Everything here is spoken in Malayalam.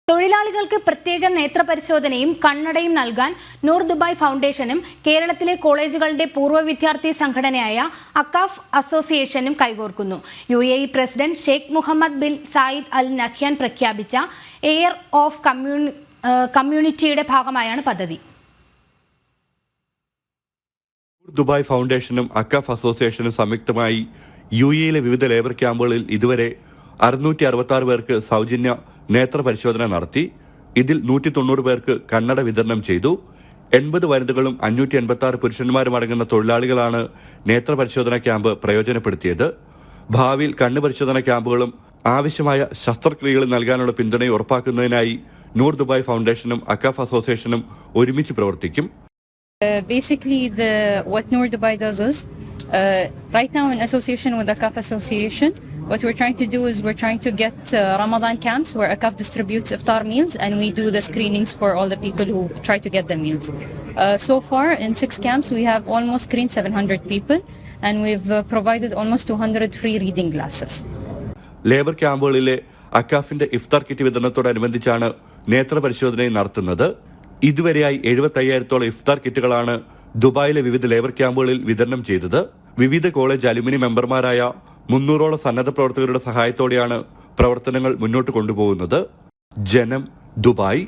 തൊഴിലാളികൾക്ക് പ്രത്യേക നേത്രപരിശോധനയും കണ്ണടയും നൽകാൻ നൂർ ദുബായ് ഫൗണ്ടേഷനും കേരളത്തിലെ കോളേജുകളുടെ പൂർവ്വ വിദ്യാർത്ഥി സംഘടനയായ അക്കാഫ് അസോസിയേഷനും കൈകോർക്കുന്നു. UAE president Sheikh Mohamed bin Zayed Al Nahyan പ്രഖ്യാപിച്ച എയർ ഓഫ് കമ്മ്യൂണിറ്റിയുടെ ഭാഗമായാണ് പദ്ധതി. ദുബായ് ഫൗണ്ടേഷനും അക്കാഫ് അസോസിയേഷനും സംയുക്തമായി UAE വിവിധ ലേബർ ക്യാമ്പുകളിൽ ഇതുവരെ 666 പേർക്ക് സൗജന്യ നേത്ര പരിശോധന നടത്തി. ഇതിൽ 190 പേർക്ക് കണ്ണട വിതരണം ചെയ്തു. 80 വനിതകളും 586 പുരുഷന്മാരും അടങ്ങുന്ന തൊഴിലാളികളാണ് നേത്ര പരിശോധന ക്യാമ്പ് പ്രയോജനപ്പെടുത്തിയത്. ഭാവിയിൽ കണ്ണ് പരിശോധന ക്യാമ്പുകളും ആവശ്യമായ ശസ്ത്രക്രിയകൾ നൽകാനുള്ള പിന്തുണയും ഉറപ്പാക്കുന്നതിനായി നൂർ ദുബായ് ഫൗണ്ടേഷനും അക്കാഫ് അസോസിയേഷനും ഒരുമിച്ച് പ്രവർത്തിക്കും. Basically, what Noor Dubai does is, right now in association with Akaf Association, what we're trying to do is we're trying to get Ramadan camps where Akaf distributes iftar meals, and we do the screenings for all the people who try to get the meals. So far, in 6 camps, we have almost screened 700 people, and we've provided almost 200 free reading glasses. Labour ക്യാമ്പുകളിലെ അക്കാഫിന്റെ iftar kit വിതരണത്തോടനുബന്ധിച്ചാണ് നേത്ര പരിശോധനയും നടത്തുന്നത്. ഇതുവരെയായി 75,000-ഓളം ഇഫ്താർ കിറ്റുകളാണ് ദുബായിലെ വിവിധ ലേബർ ക്യാമ്പുകളിൽ വിതരണം ചെയ്തത്. വിവിധ കോളേജ് അലുമിനി മെമ്പർമാരായ 300-ഓളം സന്നദ്ധ പ്രവർത്തകരുടെ സഹായത്തോടെയാണ് പ്രവർത്തനങ്ങൾ മുന്നോട്ട് കൊണ്ടുപോകുന്നത്. ജനം, ദുബായ്.